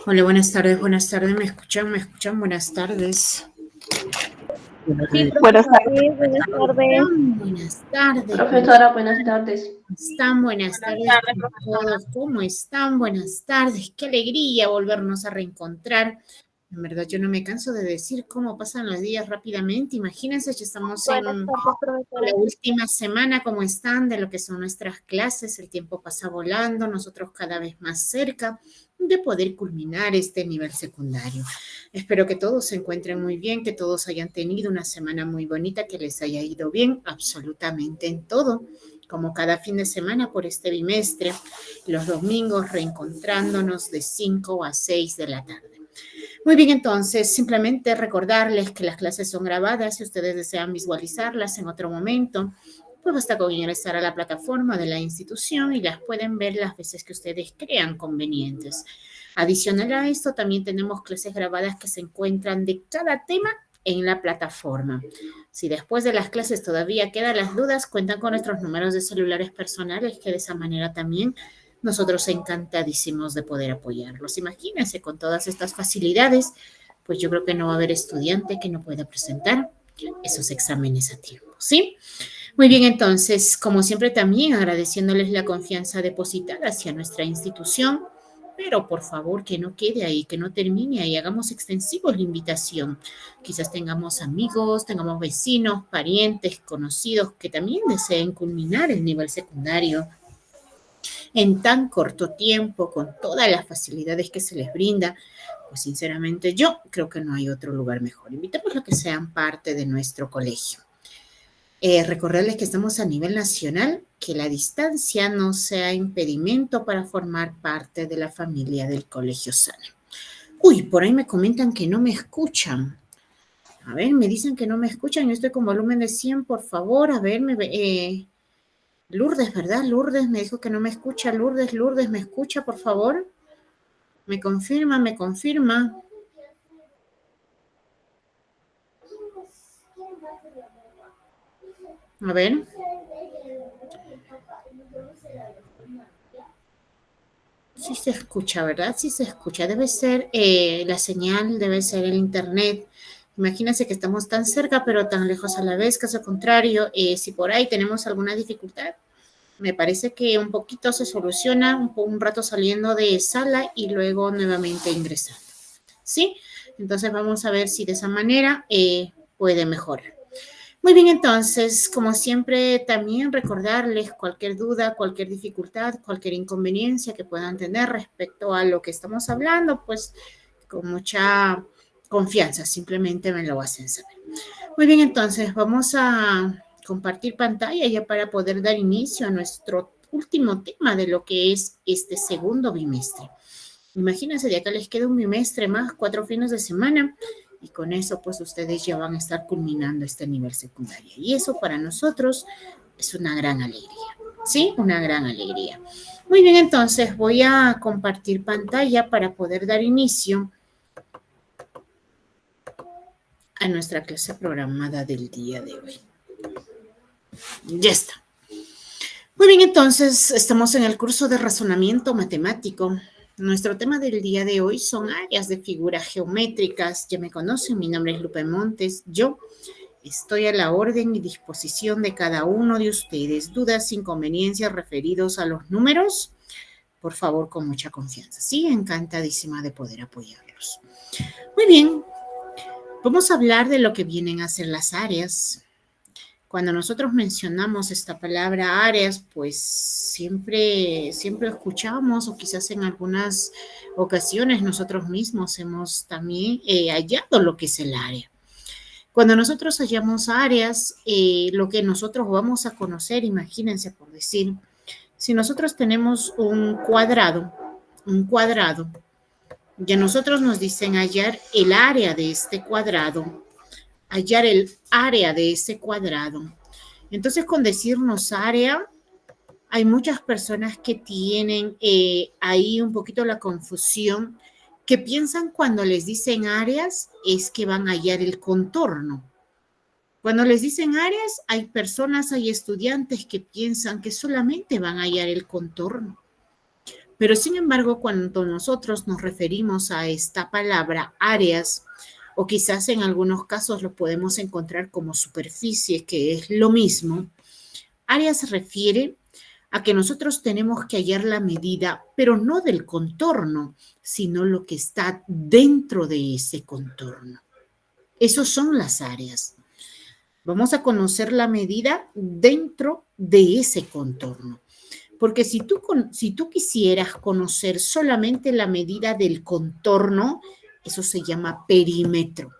Hola, buenas tardes, ¿me escuchan? Buenas tardes. Sí, Buenas tardes. buenas tardes. Buenas tardes. Profesora, buenas tardes. Buenas tardes a todos. ¿Cómo están? Buenas tardes. Qué alegría volvernos a reencontrar. En verdad, yo no me canso de decir cómo pasan los días rápidamente. Imagínense, ya estamos en Buenas tardes, profesora. la última semana, ¿cómo están? De lo que son nuestras clases. El tiempo pasa volando, nosotros cada vez más cerca de poder culminar este nivel secundario. Espero que todos se encuentren muy bien, que todos hayan tenido una semana muy bonita, que les haya ido bien absolutamente en todo, como cada fin de semana por este bimestre, los domingos reencontrándonos de 5 a 6 de la tarde. Muy bien, entonces, simplemente recordarles que las clases son grabadas. Si ustedes desean visualizarlas en otro momento, pues basta con ingresar a la plataforma de la institución y las pueden ver las veces que ustedes crean convenientes. Adicional a esto, también tenemos clases grabadas que se encuentran de cada tema en la plataforma. Si después de las clases todavía quedan las dudas, cuentan con nuestros números de celulares personales, que de esa manera también nosotros encantadísimos de poder apoyarlos. Imagínense, con todas estas facilidades, pues yo creo que no va a haber estudiante que no pueda presentar esos exámenes a tiempo, ¿sí? Muy bien, entonces, como siempre también agradeciéndoles la confianza depositada hacia nuestra institución, pero por favor que no quede ahí, que no termine ahí, hagamos extensivo la invitación. Quizás tengamos amigos, tengamos vecinos, parientes, conocidos que también deseen culminar el nivel secundario en tan corto tiempo, con todas las facilidades que se les brinda. Pues sinceramente yo creo que no hay otro lugar mejor. Invitemos a que sean parte de nuestro colegio. Recordarles que estamos a nivel nacional, que la distancia no sea impedimento para formar parte de la familia del Colegio Sana. Uy, por ahí me comentan que no me escuchan. A ver, me dicen que no me escuchan. Yo estoy con volumen de 100, por favor. A ver, Lourdes, ¿verdad? Lourdes me dijo que no me escucha. Lourdes, ¿me escucha, por favor? Me confirma. A ver. Sí se escucha, ¿verdad? Sí se escucha. Debe ser la señal, debe ser el internet. Imagínense que estamos tan cerca, pero tan lejos a la vez. Caso contrario, si por ahí tenemos alguna dificultad, me parece que un poquito se soluciona, un rato saliendo de sala y luego nuevamente ingresando. ¿Sí? Entonces vamos a ver si de esa manera puede mejorar. Muy bien, entonces, como siempre, también recordarles cualquier duda, cualquier dificultad, cualquier inconveniencia que puedan tener respecto a lo que estamos hablando, pues con mucha confianza, simplemente me lo hacen saber. Muy bien, entonces, vamos a compartir pantalla ya para poder dar inicio a nuestro último tema de lo que es este segundo bimestre. Imagínense, de acá les queda un bimestre más, 4 fines de semana, y con eso pues ustedes ya van a estar culminando este nivel secundario. Y eso para nosotros es una gran alegría, ¿sí? Una gran alegría. Muy bien, entonces voy a compartir pantalla para poder dar inicio a nuestra clase programada del día de hoy. Ya está. Muy bien, entonces estamos en el curso de razonamiento matemático. Nuestro tema del día de hoy son áreas de figuras geométricas. Ya me conocen, mi nombre es Lupe Montes. Yo estoy a la orden y disposición de cada uno de ustedes. ¿Dudas, inconveniencias referidos a los números? Por favor, con mucha confianza. Sí, encantadísima de poder apoyarlos. Muy bien, vamos a hablar de lo que vienen a ser las áreas. Cuando nosotros mencionamos esta palabra áreas, pues siempre escuchamos, o quizás en algunas ocasiones nosotros mismos hemos también hallado lo que es el área. Cuando nosotros hallamos áreas, lo que nosotros vamos a conocer, imagínense por decir, si nosotros tenemos un cuadrado, ya nosotros nos dicen hallar el área de este cuadrado, hallar el área de ese cuadrado. Entonces, con decirnos área, hay muchas personas que tienen ahí un poquito la confusión, que piensan cuando les dicen áreas es que van a hallar el contorno. Cuando les dicen áreas, hay personas, hay estudiantes que piensan que solamente van a hallar el contorno. Pero sin embargo, cuando nosotros nos referimos a esta palabra áreas, o quizás en algunos casos lo podemos encontrar como superficie, que es lo mismo, área se refiere a que nosotros tenemos que hallar la medida, pero no del contorno, sino lo que está dentro de ese contorno. Esos son las áreas. Vamos a conocer la medida dentro de ese contorno. Porque si tú quisieras conocer solamente la medida del contorno, eso se llama perímetro.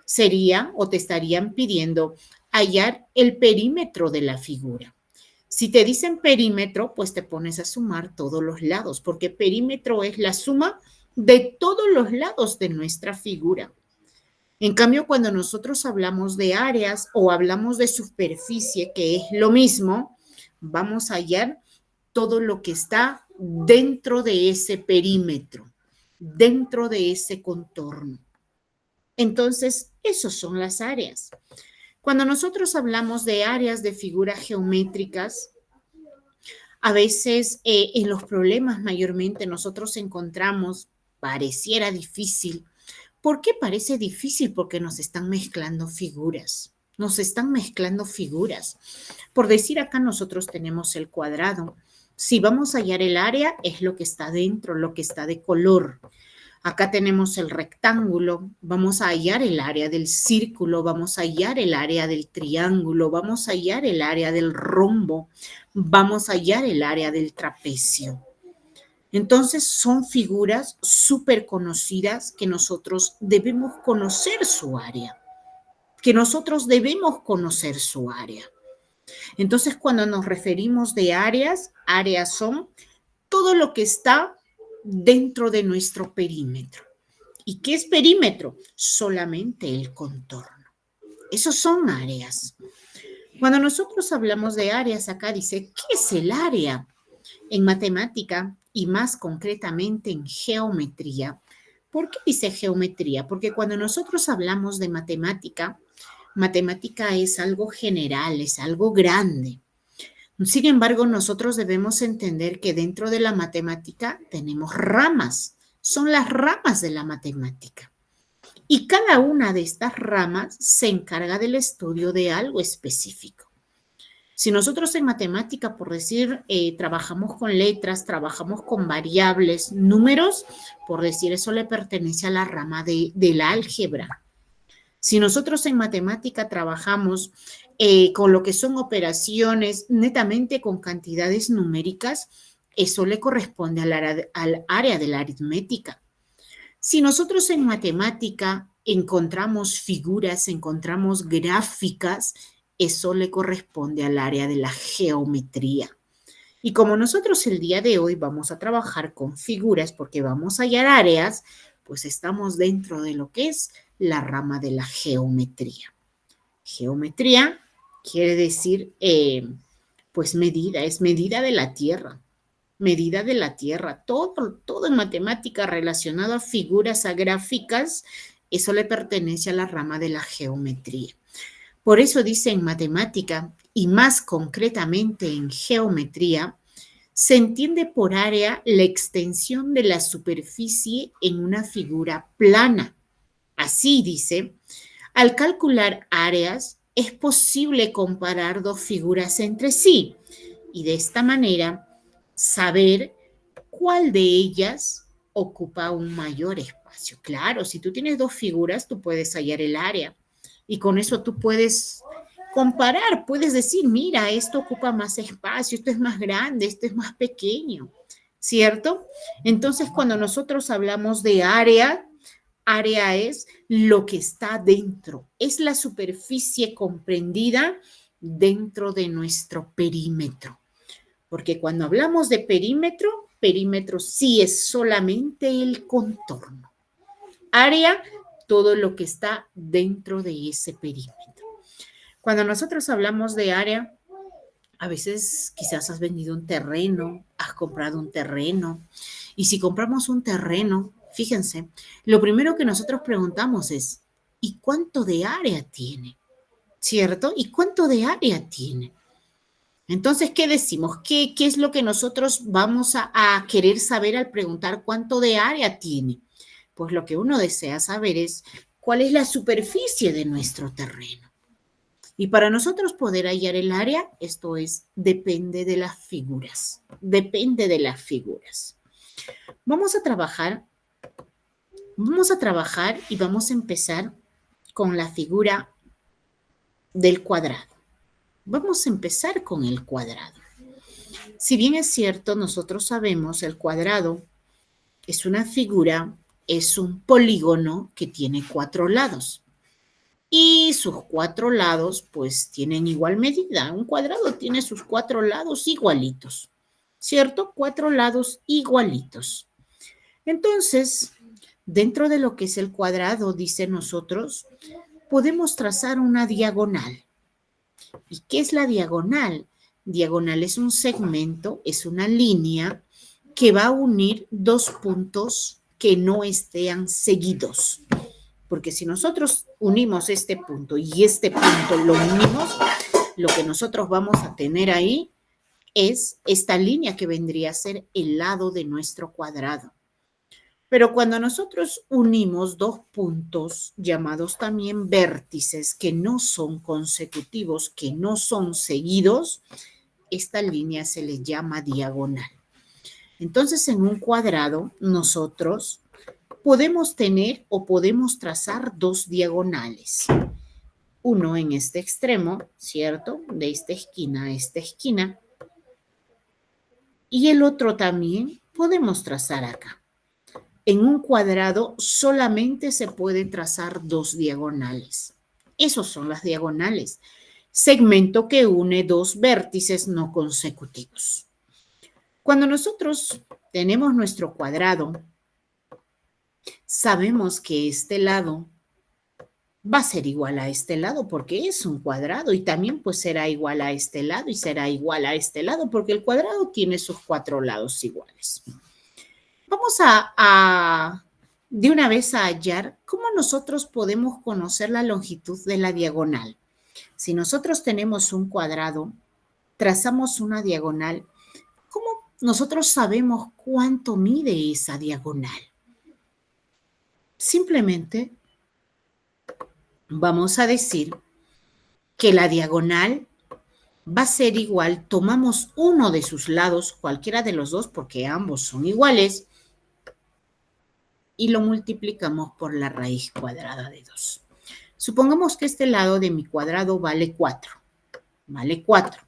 Sería o te estarían pidiendo hallar el perímetro de la figura. Si te dicen perímetro, pues te pones a sumar todos los lados, porque perímetro es la suma de todos los lados de nuestra figura. En cambio, cuando nosotros hablamos de áreas o hablamos de superficie, que es lo mismo, vamos a hallar todo lo que está dentro de ese perímetro, dentro de ese contorno. Entonces, esos son las áreas. Cuando nosotros hablamos de áreas de figuras geométricas, a veces en los problemas mayormente nosotros encontramos, pareciera difícil. ¿Por qué parece difícil? Porque nos están mezclando figuras. Nos están mezclando figuras. Por decir acá nosotros tenemos el cuadrado. Si vamos a hallar el área, es lo que está dentro, lo que está de color. Acá tenemos el rectángulo, vamos a hallar el área del círculo, vamos a hallar el área del triángulo, vamos a hallar el área del rombo, vamos a hallar el área del trapecio. Entonces son figuras súper conocidas que nosotros debemos conocer su área, Entonces cuando nos referimos de áreas, áreas son todo lo que está dentro de nuestro perímetro. ¿Y qué es perímetro? Solamente el contorno. Esos son áreas. Cuando nosotros hablamos de áreas, acá dice, ¿qué es el área? En matemática y más concretamente en geometría. ¿Por qué dice geometría? Porque cuando nosotros hablamos de matemática, matemática es algo general, es algo grande. Sin embargo, nosotros debemos entender que dentro de la matemática tenemos ramas, son las ramas de la matemática. Y cada una de estas ramas se encarga del estudio de algo específico. Si nosotros en matemática, por decir, trabajamos con letras, trabajamos con variables, números, por decir, eso le pertenece a la rama del álgebra. Si nosotros en matemática trabajamos con lo que son operaciones netamente con cantidades numéricas, eso le corresponde al área de la aritmética. Si nosotros en matemática encontramos figuras, encontramos gráficas, eso le corresponde al área de la geometría. Y como nosotros el día de hoy vamos a trabajar con figuras porque vamos a hallar áreas, pues estamos dentro de lo que es la rama de la geometría. Geometría quiere decir, pues medida, es medida de la tierra. Medida de la tierra. Todo en matemática relacionado a figuras, a gráficas, eso le pertenece a la rama de la geometría. Por eso dice en matemática, y más concretamente en geometría, se entiende por área la extensión de la superficie en una figura plana. Así dice, al calcular áreas es posible comparar dos figuras entre sí y de esta manera saber cuál de ellas ocupa un mayor espacio. Claro, si tú tienes dos figuras, tú puedes hallar el área y con eso tú puedes comparar, puedes decir, mira, esto ocupa más espacio, esto es más grande, esto es más pequeño, ¿cierto? Entonces, cuando nosotros hablamos de área, área es lo que está dentro, es la superficie comprendida dentro de nuestro perímetro. Porque cuando hablamos de perímetro, perímetro sí es solamente el contorno. Área, todo lo que está dentro de ese perímetro. Cuando nosotros hablamos de área, a veces quizás has vendido un terreno, has comprado un terreno. Y si compramos un terreno, fíjense, lo primero que nosotros preguntamos es, ¿y cuánto de área tiene? ¿cierto? ¿Y cuánto de área tiene? Entonces, ¿qué decimos? ¿Qué es lo que nosotros vamos a querer saber al preguntar cuánto de área tiene? Pues lo que uno desea saber es cuál es la superficie de nuestro terreno. Y para nosotros poder hallar el área, esto es, depende de las figuras. Depende de las figuras. Vamos a trabajar y vamos a empezar con la figura del cuadrado. Vamos a empezar con el cuadrado. Si bien es cierto, nosotros sabemos el cuadrado es una figura, es un polígono que tiene 4 lados. Y sus 4 lados pues tienen igual medida. Un cuadrado tiene sus 4 lados igualitos, ¿cierto? 4 lados igualitos. Entonces, dentro de lo que es el cuadrado, dice nosotros, podemos trazar una diagonal. ¿Y qué es la diagonal? Diagonal es un segmento, es una línea que va a unir dos puntos que no estén seguidos. Porque si nosotros unimos este punto y este punto lo unimos, lo que nosotros vamos a tener ahí es esta línea que vendría a ser el lado de nuestro cuadrado. Pero cuando nosotros unimos dos puntos llamados también vértices que no son consecutivos, que no son seguidos, esta línea se le llama diagonal. Entonces, en un cuadrado, nosotros podemos tener o podemos trazar dos diagonales. Uno en este extremo, ¿cierto? De esta esquina a esta esquina. Y el otro también podemos trazar acá. En un cuadrado solamente se pueden trazar dos diagonales. Esos son las diagonales. Segmento que une dos vértices no consecutivos. Cuando nosotros tenemos nuestro cuadrado, sabemos que este lado va a ser igual a este lado porque es un cuadrado y también pues será igual a este lado y será igual a este lado porque el cuadrado tiene sus 4 lados iguales. Vamos de una vez a hallar cómo nosotros podemos conocer la longitud de la diagonal. Si nosotros tenemos un cuadrado, trazamos una diagonal, ¿cómo nosotros sabemos cuánto mide esa diagonal? Simplemente vamos a decir que la diagonal va a ser igual, tomamos uno de sus lados, cualquiera de los dos, porque ambos son iguales, y lo multiplicamos por la raíz cuadrada de 2. Supongamos que este lado de mi cuadrado vale 4. Vale 4.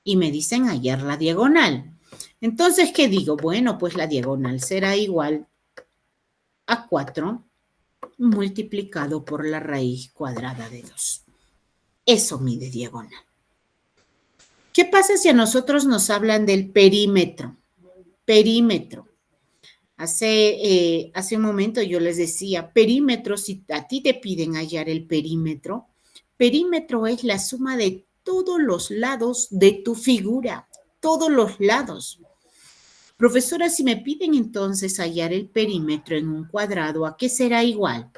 Y me dicen hallar la diagonal. Entonces, ¿qué digo? Bueno, pues la diagonal será igual a 4 multiplicado por la raíz cuadrada de 2. Eso mide diagonal. ¿Qué pasa si a nosotros nos hablan del perímetro? Perímetro. Hace un momento yo les decía, perímetro, si a ti te piden hallar el perímetro, perímetro es la suma de todos los lados de tu figura, todos los lados. Profesora, si me piden entonces hallar el perímetro en un cuadrado, ¿a qué será igual?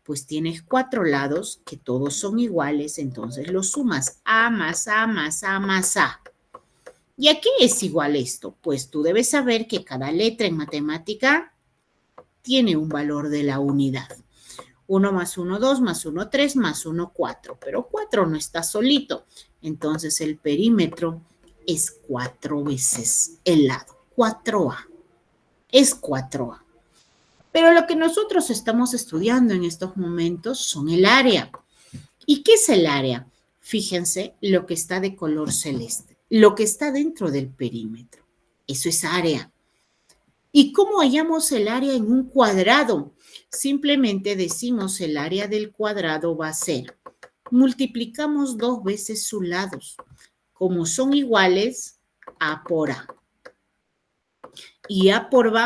Pues tienes 4 lados que todos son iguales, entonces los sumas A más A más A más A. ¿Y a qué es igual esto? Pues tú debes saber que cada letra en matemática tiene un valor de la unidad. 1 más 1, 2, más 1, 3, más 1, 4. Pero 4 no está solito. Entonces el perímetro es 4 veces el lado. 4A. Es 4A. Pero lo que nosotros estamos estudiando en estos momentos son el área. ¿Y qué es el área? Fíjense lo que está de color celeste, lo que está dentro del perímetro. Eso es área. ¿Y cómo hallamos el área en un cuadrado? Simplemente decimos el área del cuadrado va a ser, multiplicamos 2 veces sus lados. Como son iguales, A por A. Y A por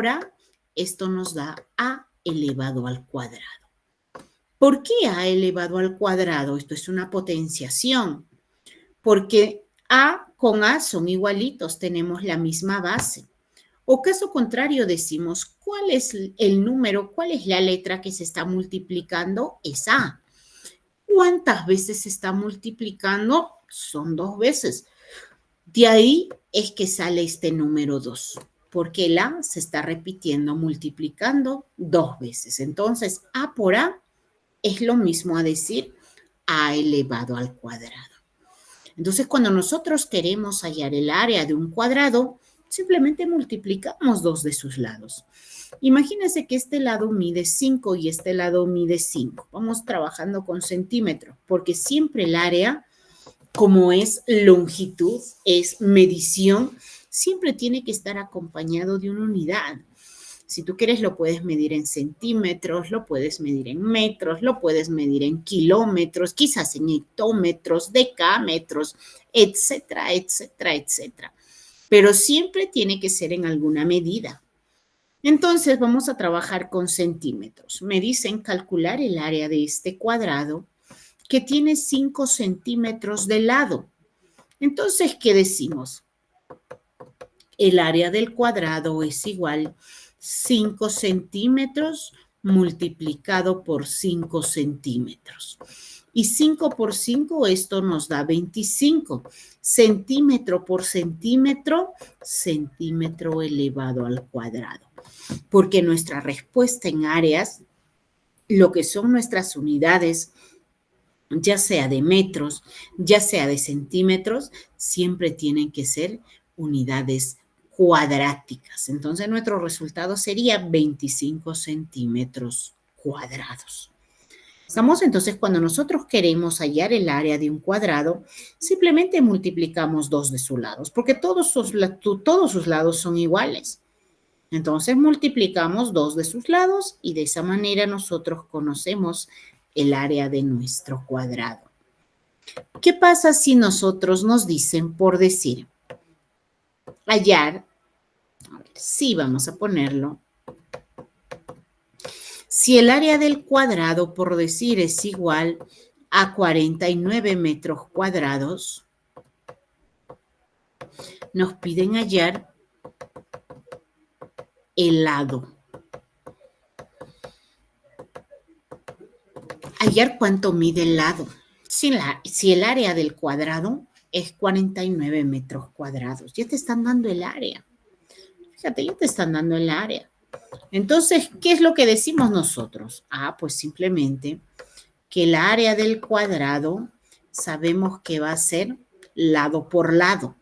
A, esto nos da A elevado al cuadrado. ¿Por qué A elevado al cuadrado? Esto es una potenciación. Porque A con A son igualitos, tenemos la misma base. O caso contrario decimos, ¿cuál es el número, cuál es la letra que se está multiplicando? Es A. ¿Cuántas veces se está multiplicando? Son 2 veces. De ahí es que sale este número 2, porque el A se está repitiendo, multiplicando 2 veces. Entonces, A por A es lo mismo a decir A elevado al cuadrado. Entonces, cuando nosotros queremos hallar el área de un cuadrado, simplemente multiplicamos 2 de sus lados. Imagínense que este lado mide 5 y este lado mide 5. Vamos trabajando con centímetros, porque siempre el área, como es longitud, es medición, siempre tiene que estar acompañado de una unidad. Si tú quieres, lo puedes medir en centímetros, lo puedes medir en metros, lo puedes medir en kilómetros, quizás en hectómetros, decámetros, etcétera, etcétera, etcétera. Pero siempre tiene que ser en alguna medida. Entonces vamos a trabajar con centímetros. Me dicen calcular el área de este cuadrado que tiene 5 centímetros de lado. Entonces, ¿qué decimos? El área del cuadrado es igual 5 centímetros multiplicado por 5 centímetros. Y 5 por 5, esto nos da 25. Centímetro por centímetro, centímetro elevado al cuadrado. Porque nuestra respuesta en áreas, lo que son nuestras unidades, ya sea de metros, ya sea de centímetros, siempre tienen que ser unidades cuadráticas. Entonces, nuestro resultado sería 25 centímetros cuadrados. Estamos entonces, cuando nosotros queremos hallar el área de un cuadrado, simplemente multiplicamos 2 de sus lados, porque todos sus lados son iguales. Entonces, multiplicamos 2 de sus lados y de esa manera nosotros conocemos el área de nuestro cuadrado. ¿Qué pasa si nosotros nos dicen, por decir, hallar, a ver, sí vamos a ponerlo, si el área del cuadrado, por decir, es igual a 49 metros cuadrados, nos piden hallar el lado. Hallar cuánto mide el lado. Si el área del cuadrado es 49 metros cuadrados, ya te están dando el área. Fíjate, ya te están dando el área. Entonces, ¿qué es lo que decimos nosotros? Pues simplemente que el área del cuadrado sabemos que va a ser lado por lado.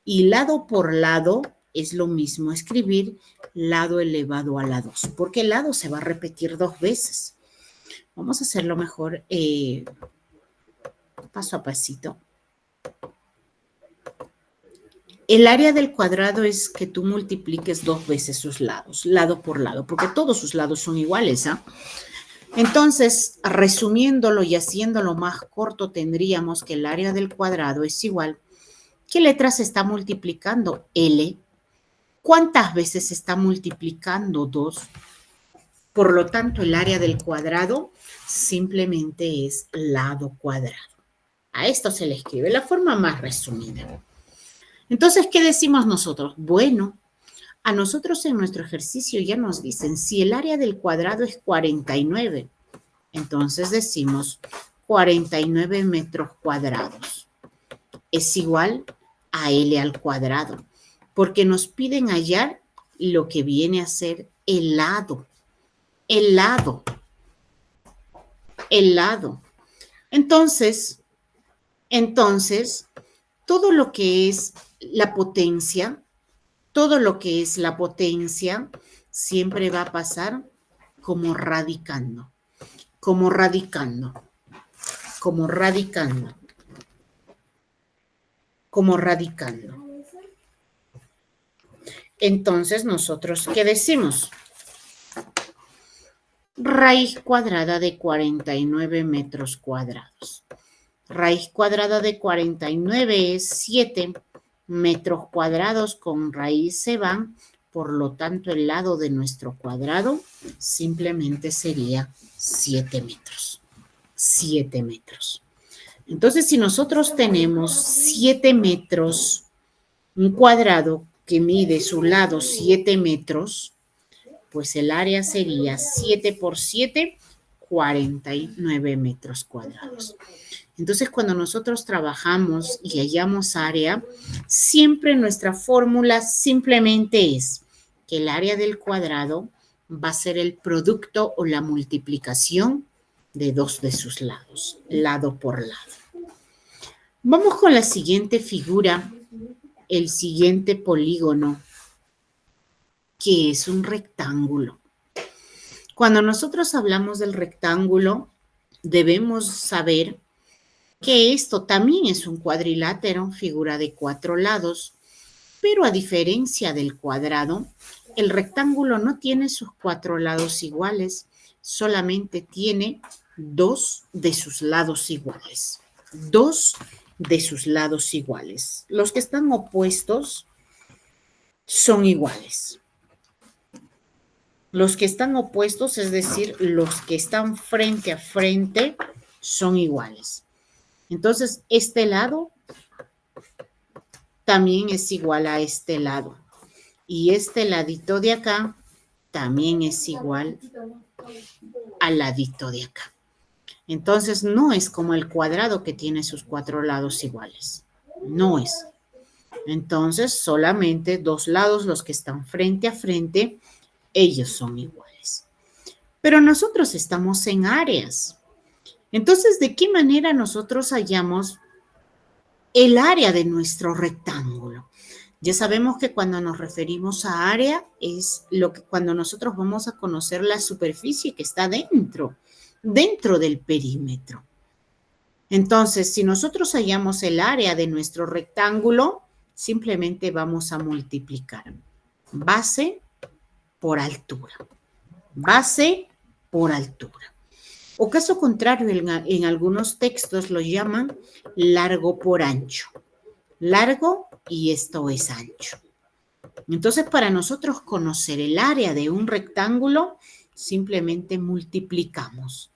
Y lado por lado es lo mismo escribir lado elevado a la 2, porque el lado se va a repetir 2 veces. Vamos a hacerlo mejor paso a pasito. El área del cuadrado es que tú multipliques 2 veces sus lados, lado por lado, porque todos sus lados son iguales, ¿ah? Entonces, resumiéndolo y haciéndolo más corto, tendríamos que el área del cuadrado es igual. ¿Qué letra se está multiplicando? L. ¿Cuántas veces se está multiplicando? 2. Por lo tanto, el área del cuadrado simplemente es lado cuadrado. A esto se le escribe la forma más resumida. Entonces, ¿qué decimos nosotros? Bueno, a nosotros en nuestro ejercicio ya nos dicen, si el área del cuadrado es 49, entonces decimos 49 metros cuadrados es igual a L al cuadrado, porque nos piden hallar lo que viene a ser el lado. El lado. El lado. Entonces, todo lo que es la potencia, siempre va a pasar como radicando, como radicando, como radicando, como radicando. Entonces, ¿nosotros qué decimos? Raíz cuadrada de 49 metros cuadrados. Raíz cuadrada de 49 es 7 metros cuadrados, con raíz se van, por lo tanto el lado de nuestro cuadrado simplemente sería 7 metros. 7 metros. Entonces, si nosotros tenemos 7 metros, un cuadrado que mide su lado 7 metros, pues el área sería 7 por 7, 49 metros cuadrados. Entonces, cuando nosotros trabajamos y hallamos área, siempre nuestra fórmula simplemente es que el área del cuadrado va a ser el producto o la multiplicación de dos de sus lados, lado por lado. Vamos con la siguiente figura, el siguiente polígono, que es un rectángulo. Cuando nosotros hablamos del rectángulo, debemos saber que esto también es un cuadrilátero, figura de 4 lados, pero a diferencia del cuadrado, el rectángulo no tiene sus 4 lados iguales, solamente tiene 2 de sus lados iguales. 2 de sus lados iguales. Los que están opuestos son iguales. Los que están opuestos, es decir, los que están frente a frente, son iguales. Entonces, este lado también es igual a este lado. Y este ladito de acá también es igual al ladito de acá. Entonces, no es como el cuadrado que tiene sus 4 lados iguales. No es. Entonces, solamente 2 lados, los que están frente a frente, ellos son iguales. Pero nosotros estamos en áreas. Entonces, ¿de qué manera nosotros hallamos el área de nuestro rectángulo? Ya sabemos que cuando nos referimos a área es cuando nosotros vamos a conocer la superficie que está dentro del perímetro. Entonces, si nosotros hallamos el área de nuestro rectángulo, simplemente vamos a multiplicar base por altura. Base por altura. O caso contrario, en algunos textos lo llaman largo por ancho. Largo y esto es ancho. Entonces, para nosotros conocer el área de un rectángulo, simplemente multiplicamos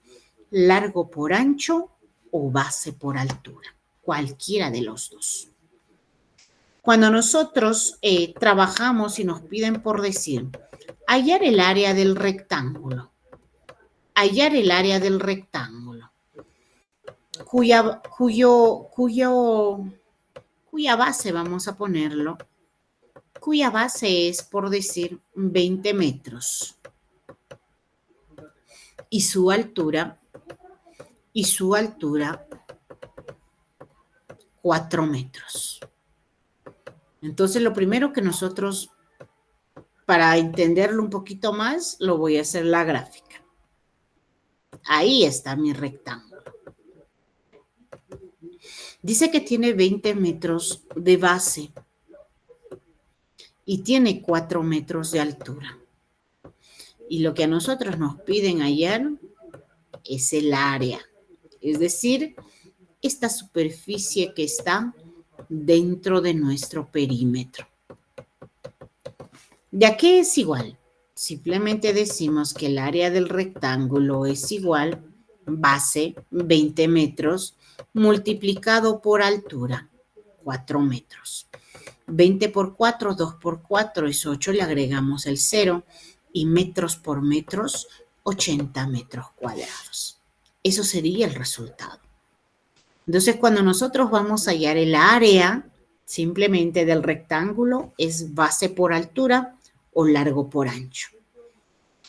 largo por ancho o base por altura, cualquiera de los dos. Cuando nosotros trabajamos y nos piden por decir, hallar el área del rectángulo, cuya base vamos a ponerlo, cuya base es, por decir, 20 metros. Y su altura, 4 metros. Entonces, lo primero que nosotros, para entenderlo un poquito más, lo voy a hacer la gráfica. Ahí está mi rectángulo. Dice que tiene 20 metros de base y tiene 4 metros de altura. Y lo que a nosotros nos piden hallar es el área, es decir, esta superficie que está dentro de nuestro perímetro. ¿Ya qué es igual? Simplemente decimos que el área del rectángulo es igual, base, 20 metros, multiplicado por altura, 4 metros. 20 por 4, 2 por 4 es 8, le agregamos el 0 y metros por metros, 80 metros cuadrados. Eso sería el resultado. Entonces, cuando nosotros vamos a hallar el área simplemente del rectángulo, es base por altura o largo por ancho.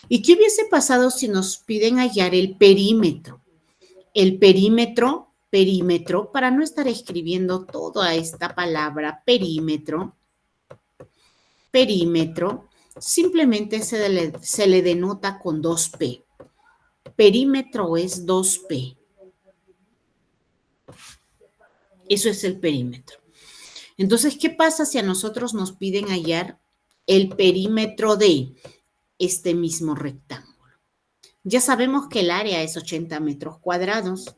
¿Y qué hubiese pasado si nos piden hallar el perímetro? El perímetro, para no estar escribiendo toda esta palabra perímetro, simplemente se le denota con 2P. Perímetro es 2P. Eso es el perímetro. Entonces, ¿qué pasa si a nosotros nos piden hallar el perímetro de este mismo rectángulo? Ya sabemos que el área es 80 metros cuadrados,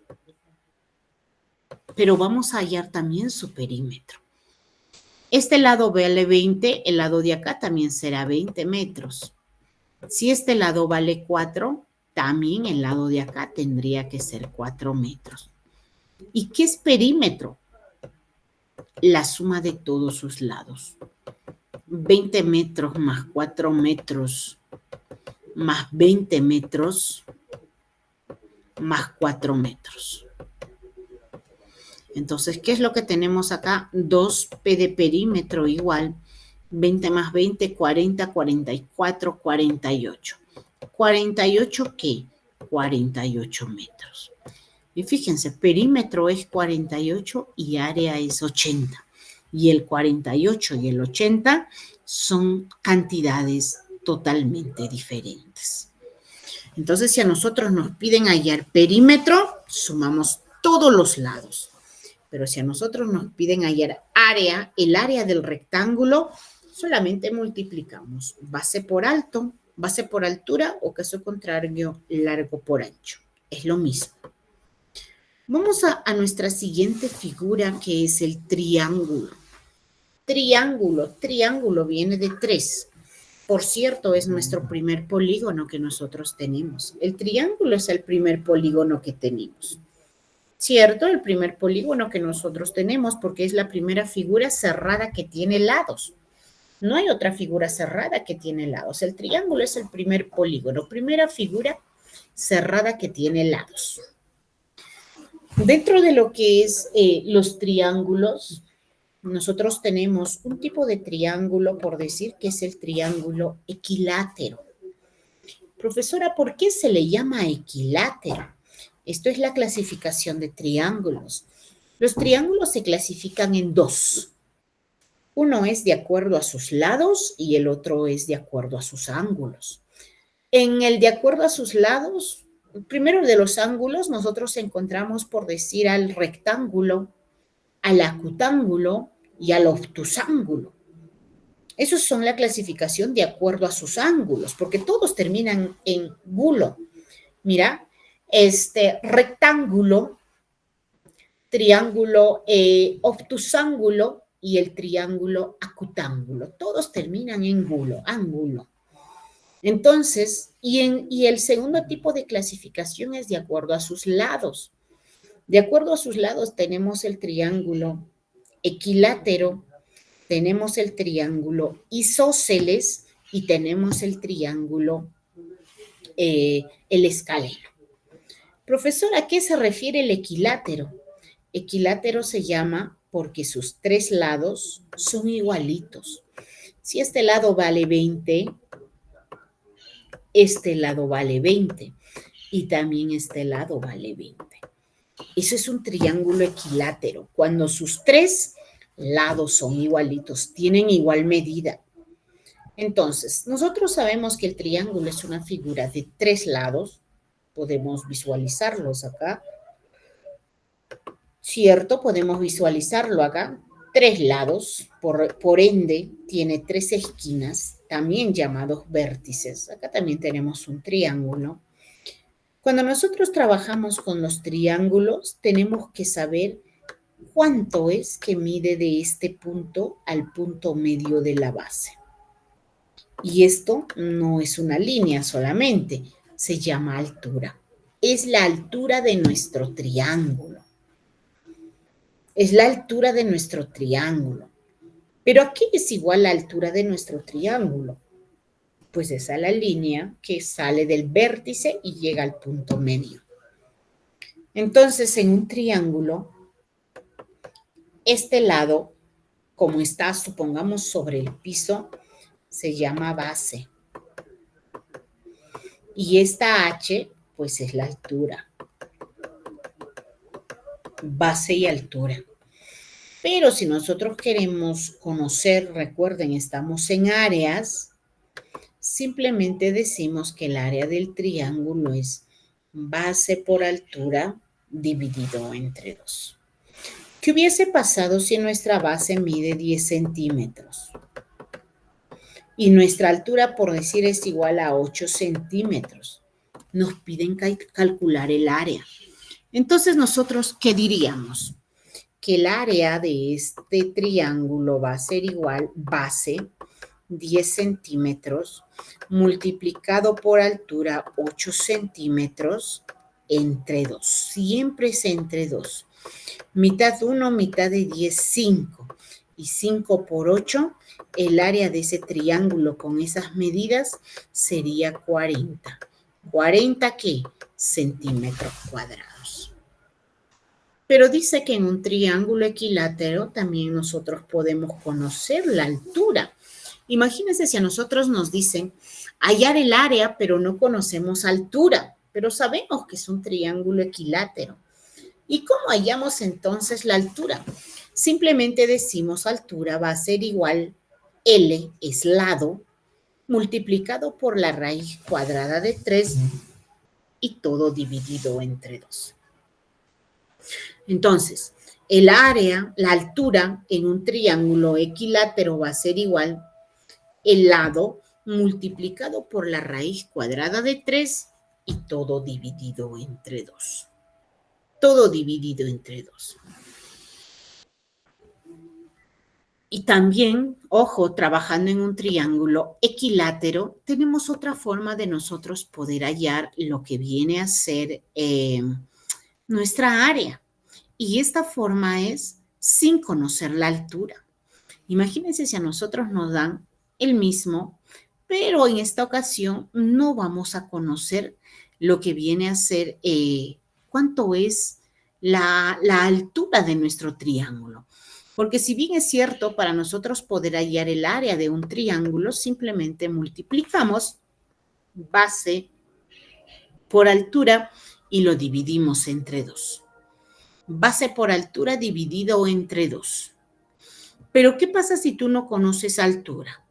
pero vamos a hallar también su perímetro. Este lado vale 20, el lado de acá también será 20 metros. Si este lado vale 4, también el lado de acá tendría que ser 4 metros. ¿Y qué es perímetro? La suma de todos sus lados. 20 metros más 4 metros más 20 metros más 4 metros. Entonces, ¿qué es lo que tenemos acá? 2P de perímetro igual 20 más 20, 40, 44, 48. ¿48 qué? 48 metros. Y fíjense, perímetro es 48 y área es 80. Y el 48 y el 80 son cantidades totalmente diferentes. Entonces, si a nosotros nos piden hallar perímetro, sumamos todos los lados. Pero si a nosotros nos piden hallar área, el área del rectángulo, solamente multiplicamos base por alto, base por altura o caso contrario, largo por ancho. Es lo mismo. Vamos a nuestra siguiente figura que es el triángulo. Triángulo viene de 3. Por cierto, es nuestro primer polígono que nosotros tenemos. El triángulo es el primer polígono que tenemos. ¿Cierto? El primer polígono que nosotros tenemos porque es la primera figura cerrada que tiene lados. No hay otra figura cerrada que tiene lados. El triángulo es el primer polígono, primera figura cerrada que tiene lados. Dentro de lo que es los triángulos, nosotros tenemos un tipo de triángulo, por decir que es el triángulo equilátero. Profesora, ¿por qué se le llama equilátero? Esto es la clasificación de triángulos. Los triángulos se clasifican en 2. Uno es de acuerdo a sus lados y el otro es de acuerdo a sus ángulos. En el de acuerdo a sus lados, primero de los ángulos, nosotros encontramos, por decir, al rectángulo, al acutángulo y al obtusángulo. Esos son la clasificación de acuerdo a sus ángulos, porque todos terminan en gulo. Mira, rectángulo, triángulo obtusángulo y el triángulo acutángulo. Todos terminan en gulo, ángulo. Entonces, y el segundo tipo de clasificación es de acuerdo a sus lados. De acuerdo a sus lados tenemos el triángulo equilátero, tenemos el triángulo isósceles y tenemos el triángulo el escaleno. Profesor, ¿a qué se refiere el equilátero? Equilátero se llama porque sus 3 lados son igualitos. Si este lado vale 20, este lado vale 20 y también este lado vale 20. Eso es un triángulo equilátero, cuando sus 3 lados son igualitos, tienen igual medida. Entonces, nosotros sabemos que el triángulo es una figura de 3 lados, podemos visualizarlos acá, ¿cierto? Podemos visualizarlo acá, 3 lados, por ende tiene 3 esquinas, también llamados vértices. Acá también tenemos un triángulo. Cuando nosotros trabajamos con los triángulos, tenemos que saber cuánto es que mide de este punto al punto medio de la base. Y esto no es una línea solamente, se llama altura. Es la altura de nuestro triángulo. Es la altura de nuestro triángulo. ¿Pero a qué es igual la altura de nuestro triángulo? Pues es a la línea que sale del vértice y llega al punto medio. Entonces, en un triángulo, este lado, como está, supongamos, sobre el piso, se llama base. Y esta H, pues es la altura. Base y altura. Pero si nosotros queremos conocer, recuerden, estamos en áreas, simplemente decimos que el área del triángulo es base por altura dividido entre 2. ¿Qué hubiese pasado si nuestra base mide 10 centímetros? Y nuestra altura, por decir, es igual a 8 centímetros. Nos piden calcular el área. Entonces, ¿nosotros qué diríamos? Que el área de este triángulo va a ser igual base 10 centímetros multiplicado por altura 8 centímetros entre 2. Siempre es entre 2. Mitad 1, mitad de 10, 5. Y 5 por 8, el área de ese triángulo con esas medidas sería 40. ¿40 qué? centímetros cuadrados. Pero dice que en un triángulo equilátero también nosotros podemos conocer la altura. Imagínense si a nosotros nos dicen hallar el área, pero no conocemos altura, pero sabemos que es un triángulo equilátero. ¿Y cómo hallamos entonces la altura? Simplemente decimos altura va a ser igual, L es lado, multiplicado por la raíz cuadrada de 3 y todo dividido entre 2. Entonces, el área, la altura en un triángulo equilátero va a ser igual el lado multiplicado por la raíz cuadrada de 3 y todo dividido entre 2. Todo dividido entre 2. Y también, ojo, trabajando en un triángulo equilátero, tenemos otra forma de nosotros poder hallar lo que viene a ser nuestra área. Y esta forma es sin conocer la altura. Imagínense si a nosotros nos dan el mismo, pero en esta ocasión no vamos a conocer lo que viene a ser cuánto es la altura de nuestro triángulo. Porque si bien es cierto, para nosotros poder hallar el área de un triángulo, simplemente multiplicamos base por altura y lo dividimos entre 2. Base por altura dividido entre 2. Pero, ¿qué pasa si tú no conoces altura?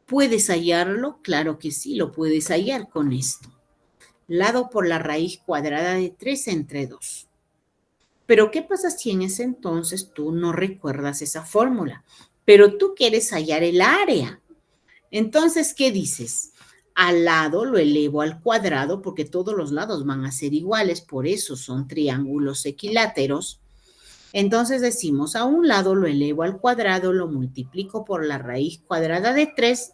¿Puedes hallarlo? Claro que sí, lo puedes hallar con esto. Lado por la raíz cuadrada de 3 entre 2. Pero, ¿qué pasa si en ese entonces tú no recuerdas esa fórmula? Pero tú quieres hallar el área. Entonces, ¿qué dices? Al lado lo elevo al cuadrado porque todos los lados van a ser iguales, por eso son triángulos equiláteros. Entonces decimos, a un lado lo elevo al cuadrado, lo multiplico por la raíz cuadrada de 3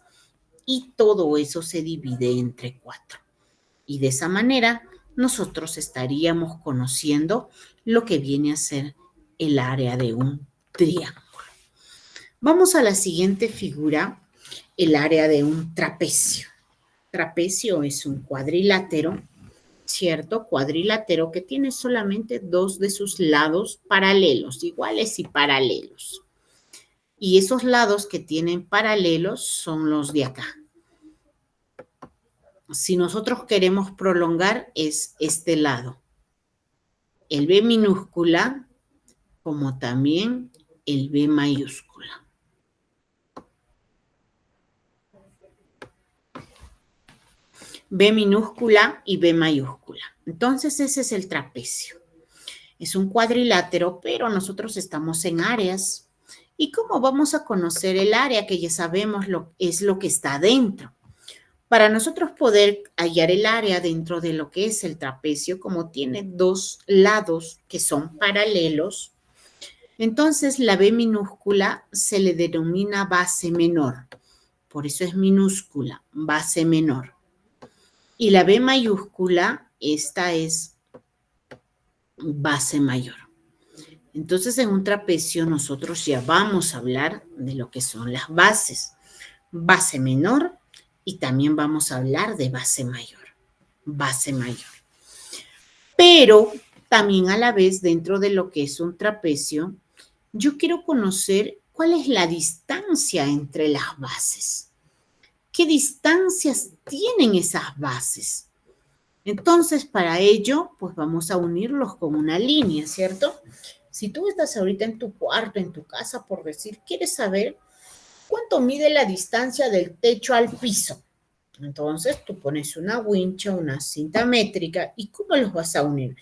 y todo eso se divide entre 4. Y de esa manera nosotros estaríamos conociendo lo que viene a ser el área de un triángulo. Vamos a la siguiente figura, el área de un trapecio. Trapecio es un cuadrilátero, ¿cierto? Cuadrilátero que tiene solamente 2 de sus lados paralelos, iguales y paralelos. Y esos lados que tienen paralelos son los de acá. Si nosotros queremos prolongar es este lado. El B minúscula como también el B mayúscula. B minúscula y B mayúscula. Entonces ese es el trapecio. Es un cuadrilátero, pero nosotros estamos en áreas. ¿Y cómo vamos a conocer el área que ya sabemos es lo que está dentro? Para nosotros poder hallar el área dentro de lo que es el trapecio, como tiene 2 lados que son paralelos, entonces la B minúscula se le denomina base menor. Por eso es minúscula, base menor. Y la B mayúscula, esta es base mayor. Entonces, en un trapecio nosotros ya vamos a hablar de lo que son las bases. Base menor y también vamos a hablar de base mayor. Base mayor. Pero también a la vez dentro de lo que es un trapecio, yo quiero conocer cuál es la distancia entre las bases. ¿Qué distancias tienen esas bases? Entonces, para ello, pues vamos a unirlos con una línea, ¿cierto? Si tú estás ahorita en tu cuarto, en tu casa, por decir, quieres saber cuánto mide la distancia del techo al piso. Entonces, tú pones una wincha, una cinta métrica, ¿y cómo los vas a unir?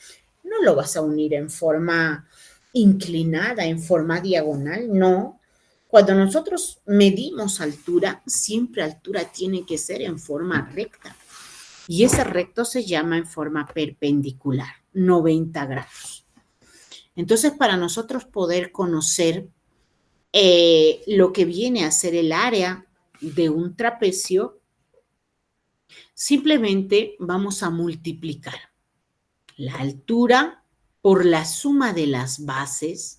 No lo vas a unir en forma inclinada, en forma diagonal, no. Cuando nosotros medimos altura, siempre altura tiene que ser en forma recta. Y ese recto se llama en forma perpendicular, 90 grados. Entonces, para nosotros poder conocer lo que viene a ser el área de un trapecio, simplemente vamos a multiplicar la altura por la suma de las bases,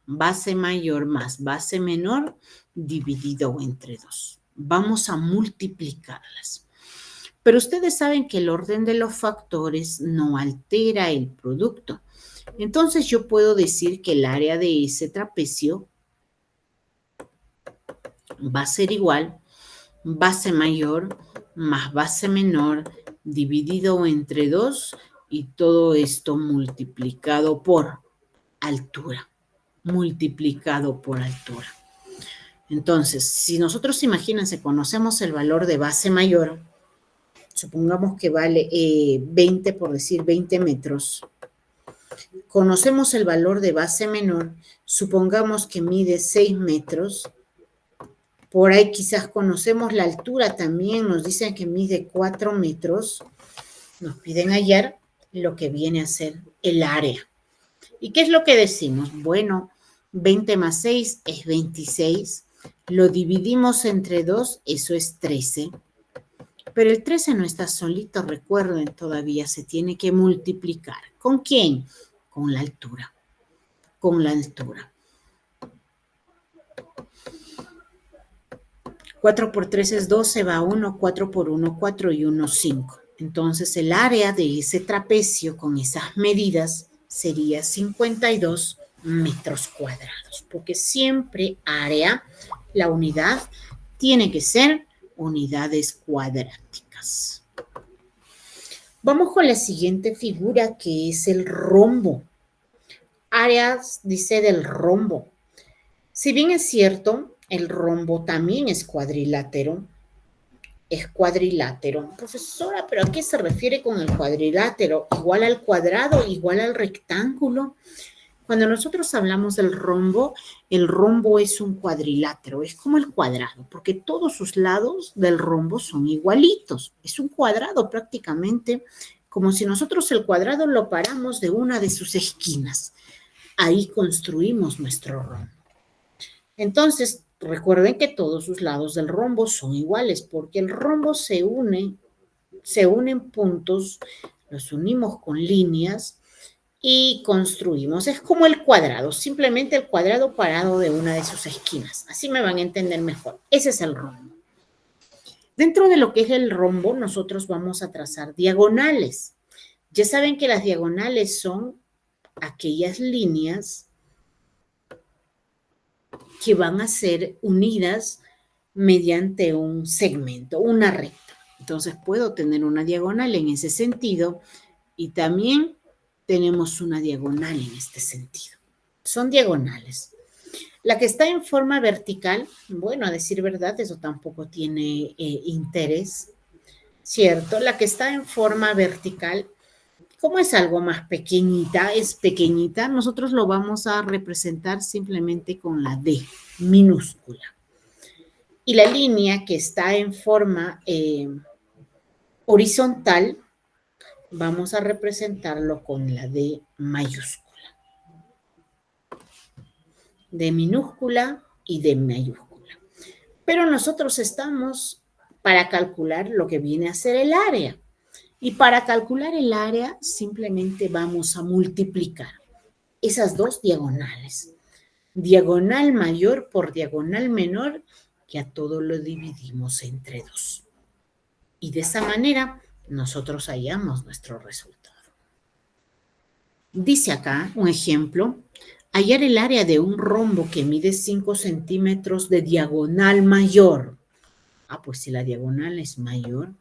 base mayor más base menor, dividido entre 2. Vamos a multiplicarlas. Pero ustedes saben que el orden de los factores no altera el producto. Entonces yo puedo decir que el área de ese trapecio va a ser igual base mayor más base menor dividido entre 2 y todo esto multiplicado por altura. Multiplicado por altura. Entonces, si nosotros, imagínense, conocemos el valor de base mayor, supongamos que vale 20, por decir 20 metros. Conocemos el valor de base menor, supongamos que mide 6 metros. Por ahí quizás conocemos la altura también, nos dicen que mide 4 metros. Nos piden hallar lo que viene a ser el área. ¿Y qué es lo que decimos? Bueno, 20 más 6 es 26. Lo dividimos entre 2, eso es 13. Pero el 13 no está solito, recuerden, todavía se tiene que multiplicar. ¿Con quién? Con la altura. Con la altura. 4 por 3 es 12, va 1, 4 por 1, 4 y 1, 5. Entonces el área de ese trapecio con esas medidas sería 52 metros cuadrados, porque siempre área, la unidad, tiene que ser unidades cuadráticas. Vamos con la siguiente figura, que es el rombo. Áreas, dice, del rombo. Si bien es cierto, el rombo también es cuadrilátero. Es cuadrilátero. Profesora, ¿pero a qué se refiere con el cuadrilátero? ¿Igual al cuadrado? ¿Igual al rectángulo? Cuando nosotros hablamos del rombo, el rombo es un cuadrilátero, es como el cuadrado, porque todos sus lados del rombo son igualitos. Es un cuadrado prácticamente, como si nosotros el cuadrado lo paramos de una de sus esquinas. Ahí construimos nuestro rombo. Entonces, recuerden que todos sus lados del rombo son iguales, porque el rombo se unen puntos, los unimos con líneas y construimos. Es como el cuadrado, simplemente el cuadrado parado de una de sus esquinas. Así me van a entender mejor. Ese es el rombo. Dentro de lo que es el rombo, nosotros vamos a trazar diagonales. Ya saben que las diagonales son aquellas líneas que van a ser unidas mediante un segmento, una recta. Entonces puedo tener una diagonal en ese sentido y también tenemos una diagonal en este sentido. Son diagonales. La que está en forma vertical, bueno, a decir verdad, eso tampoco tiene interés, ¿cierto? La que está en forma vertical, como es algo más pequeñita, es pequeñita, nosotros lo vamos a representar simplemente con la D minúscula. Y la línea que está en forma horizontal, vamos a representarlo con la D mayúscula. D minúscula y D mayúscula. Pero nosotros estamos para calcular lo que viene a ser el área. Y para calcular el área simplemente vamos a multiplicar esas dos diagonales. Diagonal mayor por diagonal menor, que a todo lo dividimos entre 2. Y de esa manera nosotros hallamos nuestro resultado. Dice acá un ejemplo: hallar el área de un rombo que mide 5 centímetros de diagonal mayor. Ah, pues si la diagonal es mayor,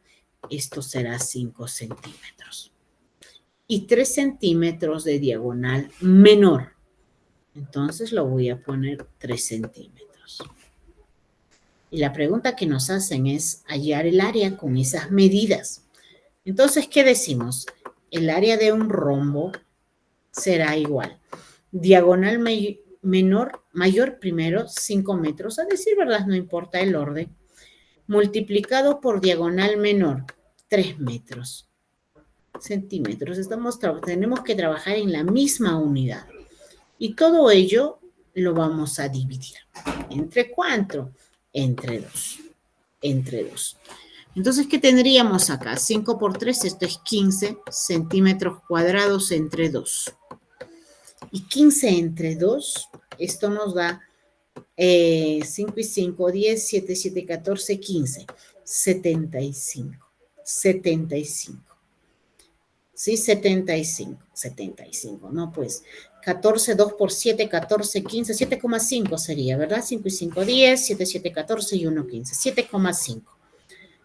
esto será 5 centímetros. Y 3 centímetros de diagonal menor. Entonces lo voy a poner 3 centímetros. Y la pregunta que nos hacen es hallar el área con esas medidas. Entonces, ¿qué decimos? El área de un rombo será igual. Diagonal mayor primero, 5 metros. A decir verdad, no importa el orden. Multiplicado por diagonal menor, 3 metros. Centímetros. Tenemos que trabajar en la misma unidad. Y todo ello lo vamos a dividir. ¿Entre cuánto? Entre 2. Entre 2. Entonces, ¿qué tendríamos acá? 5 por 3, esto es 15 centímetros cuadrados entre 2. Y 15 entre 2, esto nos da 5 y 5, 10, 7, 7, 14, 15, 75. 75. ¿Sí? 75, ¿no? Pues 14, 2 por 7, 14, 15, 7,5 sería, ¿verdad? 5 y 5, 10, 7, 7, 14 y 1, 15, 7,5.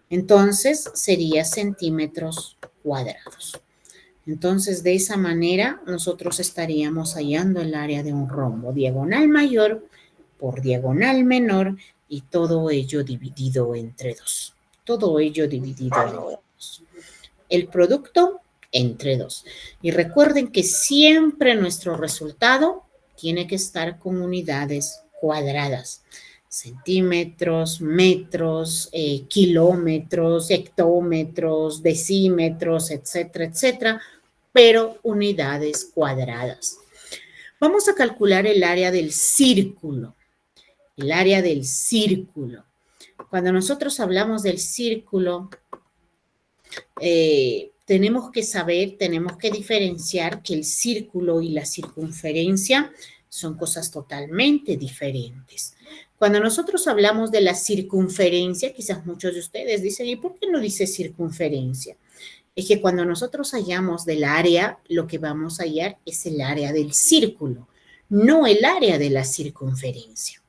Entonces, sería centímetros cuadrados. Entonces, de esa manera, nosotros estaríamos hallando el área de un rombo. Diagonal mayor por diagonal menor y todo ello dividido entre 2. Todo ello dividido entre 2. El producto entre 2. Y recuerden que siempre nuestro resultado tiene que estar con unidades cuadradas. Centímetros, metros, kilómetros, hectómetros, decímetros, etcétera, etcétera, pero unidades cuadradas. Vamos a calcular el área del círculo. El área del círculo. Cuando nosotros hablamos del círculo, tenemos que saber, tenemos que diferenciar que el círculo y la circunferencia son cosas totalmente diferentes. Cuando nosotros hablamos de la circunferencia, quizás muchos de ustedes dicen, ¿y por qué no dice circunferencia? Es que cuando nosotros hallamos del área, lo que vamos a hallar es el área del círculo, no el área de la circunferencia.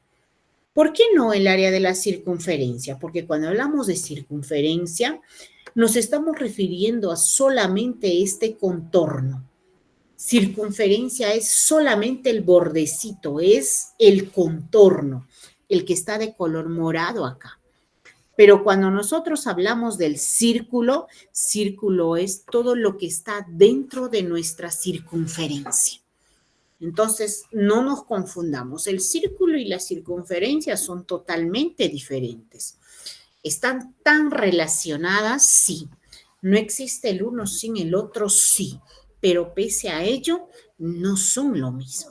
¿Por qué no el área de la circunferencia? Porque cuando hablamos de circunferencia, nos estamos refiriendo a solamente este contorno. Circunferencia es solamente el bordecito, es el contorno, el que está de color morado acá. Pero cuando nosotros hablamos del círculo, círculo es todo lo que está dentro de nuestra circunferencia. Entonces, no nos confundamos. El círculo y la circunferencia son totalmente diferentes. ¿Están tan relacionadas? Sí. ¿No existe el uno sin el otro? Sí. Pero pese a ello, no son lo mismo.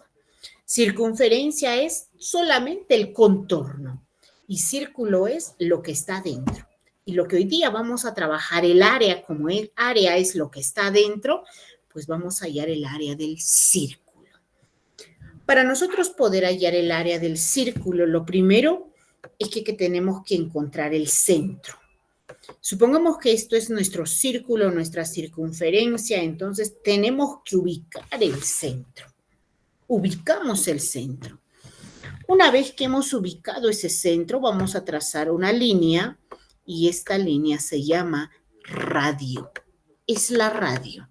Circunferencia es solamente el contorno y círculo es lo que está dentro. Y lo que hoy día vamos a trabajar, el área, como el área es lo que está dentro, pues vamos a hallar el área del círculo. Para nosotros poder hallar el área del círculo, lo primero es que tenemos que encontrar el centro. Supongamos que esto es nuestro círculo, nuestra circunferencia, entonces tenemos que ubicar el centro. Ubicamos el centro. Una vez que hemos ubicado ese centro, vamos a trazar una línea y esta línea se llama radio. Es la radio.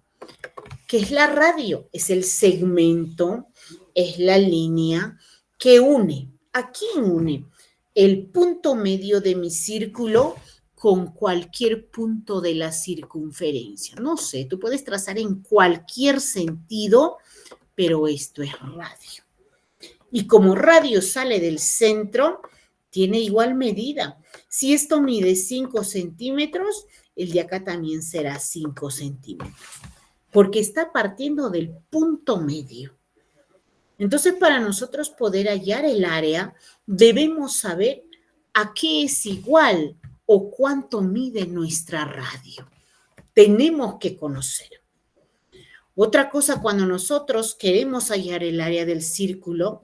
¿Qué es la radio? Es el segmento, es la línea que une. ¿A quién une? El punto medio de mi círculo con cualquier punto de la circunferencia. No sé, tú puedes trazar en cualquier sentido, pero esto es radio. Y como radio sale del centro, tiene igual medida. Si esto mide 5 centímetros, el de acá también será 5 centímetros, porque está partiendo del punto medio. Entonces, para nosotros poder hallar el área, debemos saber a qué es igual o cuánto mide nuestra radio. Tenemos que conocer. Otra cosa, cuando nosotros queremos hallar el área del círculo,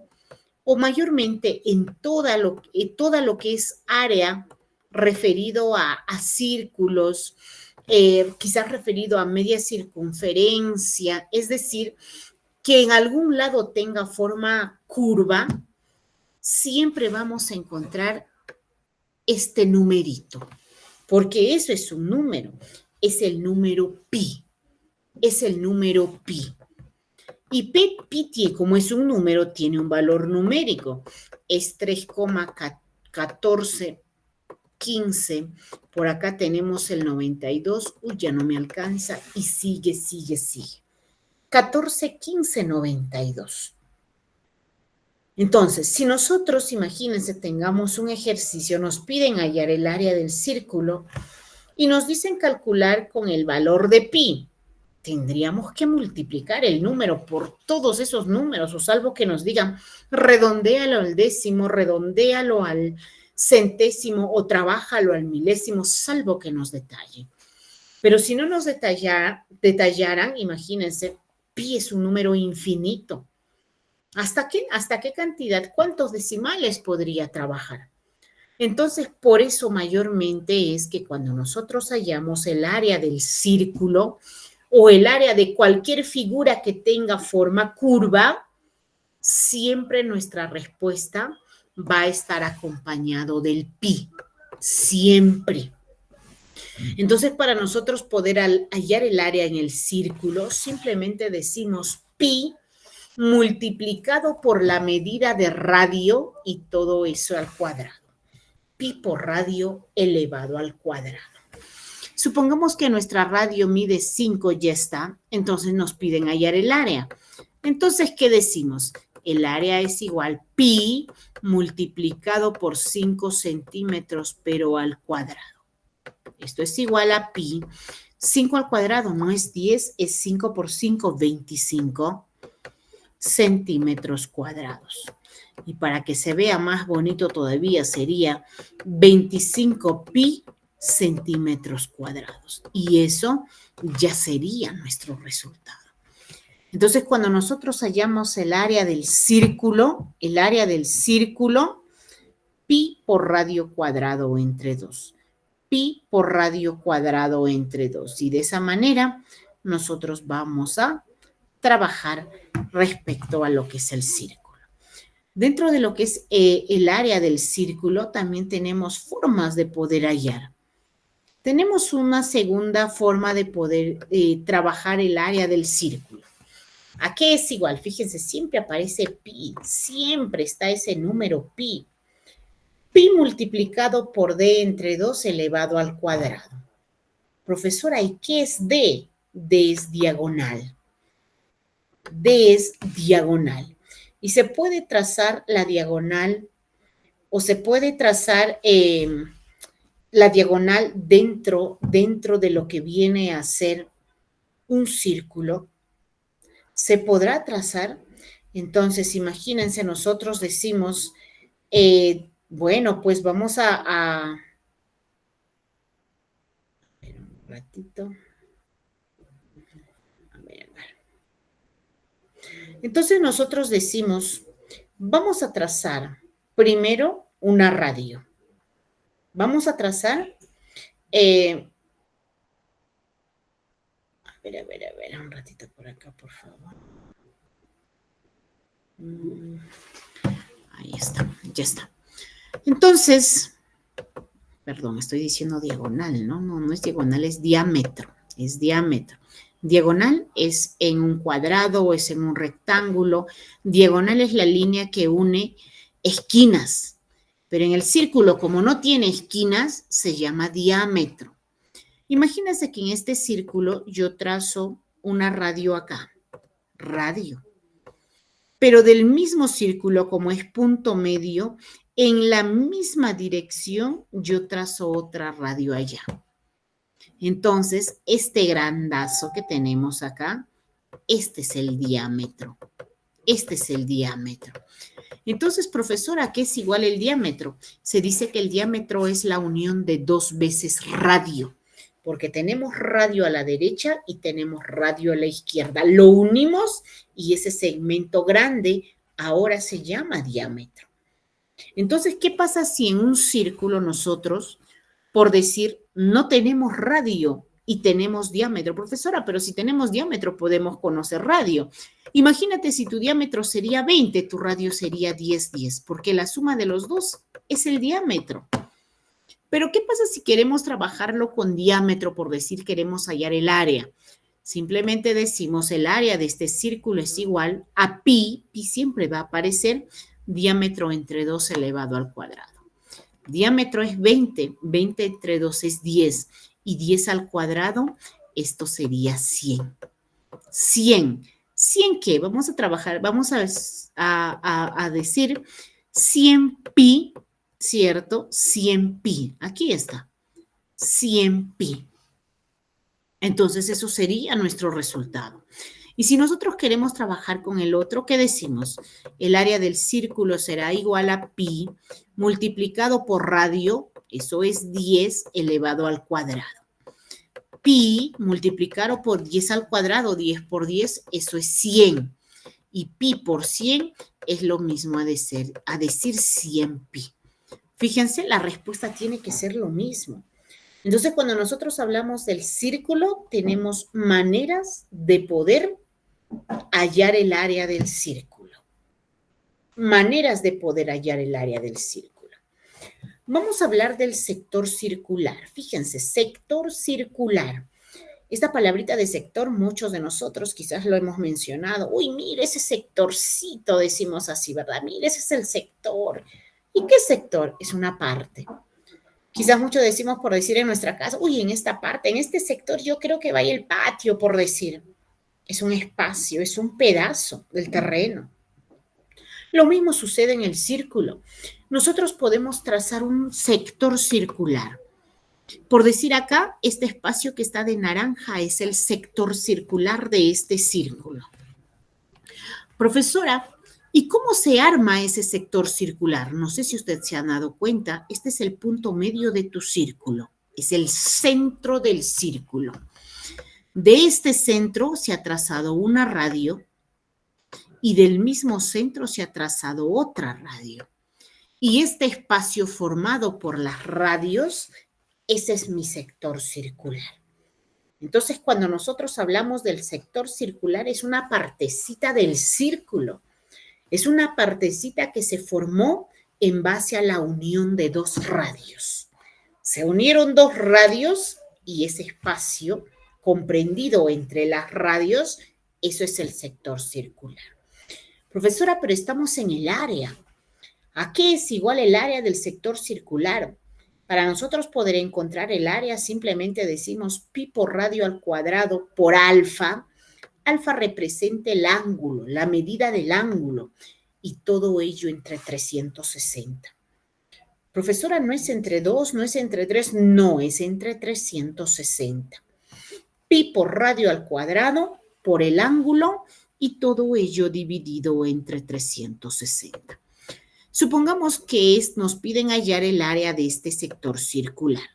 o mayormente en todo lo que es área referido a círculos, quizás referido a media circunferencia, es decir, que en algún lado tenga forma curva, siempre vamos a encontrar este numerito, porque eso es un número, es el número pi, es el número pi. Y pi, como es un número, tiene un valor numérico, es 3,1415. Por acá tenemos el 92, ya no me alcanza, y sigue. 14,1592. Entonces, si nosotros, imagínense, tengamos un ejercicio, nos piden hallar el área del círculo y nos dicen calcular con el valor de pi, tendríamos que multiplicar el número por todos esos números, o salvo que nos digan, redondéalo al décimo, redondéalo al centésimo o trabájalo al milésimo, salvo que nos detallen. Pero si no nos detallaran, imagínense, pi es un número infinito. ¿Hasta qué cantidad? ¿Cuántos decimales podría trabajar? Entonces, por eso mayormente es que cuando nosotros hallamos el área del círculo o el área de cualquier figura que tenga forma curva, siempre nuestra respuesta va a estar acompañado del pi, siempre. Entonces, para nosotros poder hallar el área en el círculo, simplemente decimos pi multiplicado por la medida de radio y todo eso al cuadrado. Pi por radio elevado al cuadrado. Supongamos que nuestra radio mide 5, ya está, entonces nos piden hallar el área. Entonces, ¿qué decimos? El área es igual pi multiplicado por 5 centímetros, pero al cuadrado. Esto es igual a pi. 5 al cuadrado no es 10, es 5 por 5, 25 centímetros cuadrados. Y para que se vea más bonito todavía sería 25 pi centímetros cuadrados. Y eso ya sería nuestro resultado. Entonces, cuando nosotros hallamos el área del círculo, pi por radio cuadrado entre 2. Pi por radio cuadrado entre 2. Y de esa manera nosotros vamos a trabajar respecto a lo que es el círculo. Dentro de lo que es el área del círculo, también tenemos formas de poder hallar. Tenemos una segunda forma de poder trabajar el área del círculo. ¿A qué es igual? Fíjense, siempre aparece pi, siempre está ese número pi. Pi multiplicado por d entre 2 elevado al cuadrado. Profesora, ¿y qué es d? D es diagonal. D es diagonal. Y se puede trazar la diagonal o se puede trazar la diagonal dentro de lo que viene a ser un círculo. Se podrá trazar. Entonces, imagínense, nosotros decimos, bueno, pues vamos a ver un ratito. A ver. Entonces nosotros decimos, vamos a trazar primero una radio. Vamos a trazar, a ver, un ratito por acá, por favor. Ahí está, ya está. Entonces, perdón, estoy diciendo diagonal, ¿no? No es diagonal, es diámetro, es diámetro. Diagonal es en un cuadrado o es en un rectángulo. Diagonal es la línea que une esquinas. Pero en el círculo, como no tiene esquinas, se llama diámetro. Imagínense que en este círculo yo trazo una radio acá. Radio. Pero del mismo círculo, como es punto medio, en la misma dirección yo trazo otra radio allá. Entonces, este grandazo que tenemos acá, este es el diámetro. Este es el diámetro. Entonces, profesora, ¿qué es igual el diámetro? Se dice que el diámetro es la unión de 2 veces radio, porque tenemos radio a la derecha y tenemos radio a la izquierda. Lo unimos y ese segmento grande ahora se llama diámetro. Entonces, ¿qué pasa si en un círculo nosotros, por decir, no tenemos radio y tenemos diámetro? Profesora, pero si tenemos diámetro podemos conocer radio. Imagínate si tu diámetro sería 20, tu radio sería 10, 10, porque la suma de los dos es el diámetro. Pero ¿qué pasa si queremos trabajarlo con diámetro, por decir queremos hallar el área? Simplemente decimos el área de este círculo es igual a pi, pi siempre va a aparecer, diámetro entre 2 elevado al cuadrado. Diámetro es 20, 20 entre 2 es 10 y 10 al cuadrado, esto sería 100. 100. ¿100 qué? Vamos a trabajar, vamos a decir 100 pi, ¿cierto? 100 pi. Aquí está. 100 pi. Entonces, eso sería nuestro resultado. Y si nosotros queremos trabajar con el otro, ¿qué decimos? El área del círculo será igual a pi multiplicado por radio, eso es 10 elevado al cuadrado. Pi multiplicado por 10 al cuadrado, 10 por 10, eso es 100. Y pi por 100 es lo mismo a decir 100 pi. Fíjense, la respuesta tiene que ser lo mismo. Entonces, cuando nosotros hablamos del círculo, tenemos maneras de poder hallar el área del círculo. Maneras de poder hallar el área del círculo. Vamos a hablar del sector circular. Fíjense, sector circular. Esta palabrita de sector, muchos de nosotros quizás lo hemos mencionado. Uy, mire ese sectorcito, decimos así, ¿verdad? Mire, ese es el sector. ¿Y qué sector? Es una parte. Quizás muchos decimos por decir en nuestra casa, uy, en esta parte, en este sector yo creo que vaya el patio, por decir. Es un espacio, es un pedazo del terreno. Lo mismo sucede en el círculo. Nosotros podemos trazar un sector circular. Por decir acá, este espacio que está de naranja es el sector circular de este círculo. Profesora, ¿y cómo se arma ese sector circular? No sé si usted se ha dado cuenta, este es el punto medio de tu círculo, es el centro del círculo. De este centro se ha trazado una radio y del mismo centro se ha trazado otra radio. Y este espacio formado por las radios, ese es mi sector circular. Entonces, cuando nosotros hablamos del sector circular, es una partecita del círculo. Es una partecita que se formó en base a la unión de dos radios. Se unieron dos radios y ese espacio comprendido entre las radios, eso es el sector circular. Profesora, pero estamos en el área. ¿A qué es igual el área del sector circular? Para nosotros poder encontrar el área, simplemente decimos pi por radio al cuadrado por alfa. Alfa representa el ángulo, la medida del ángulo, y todo ello entre 360. Profesora, ¿no es entre 2, no es entre 3? No, es entre 360. Pi por radio al cuadrado por el ángulo y todo ello dividido entre 360. Supongamos que nos piden hallar el área de este sector circular,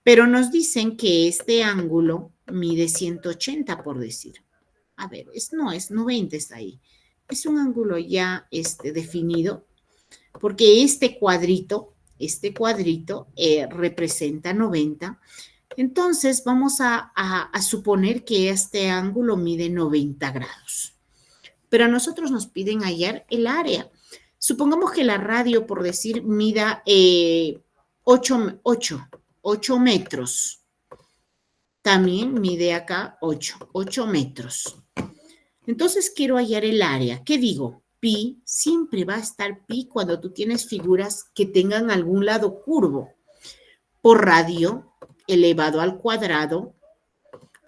pero nos dicen que este ángulo mide 180, por decir. A ver, no es 90, está ahí. Es un ángulo ya definido, porque este cuadrito representa 90. Entonces, vamos a suponer que este ángulo mide 90 grados. Pero a nosotros nos piden hallar el área. Supongamos que la radio, por decir, mida 8 metros. También mide acá 8 metros. Entonces quiero hallar el área. ¿Qué digo? Pi, siempre va a estar pi cuando tú tienes figuras que tengan algún lado curvo. Por radio elevado al cuadrado,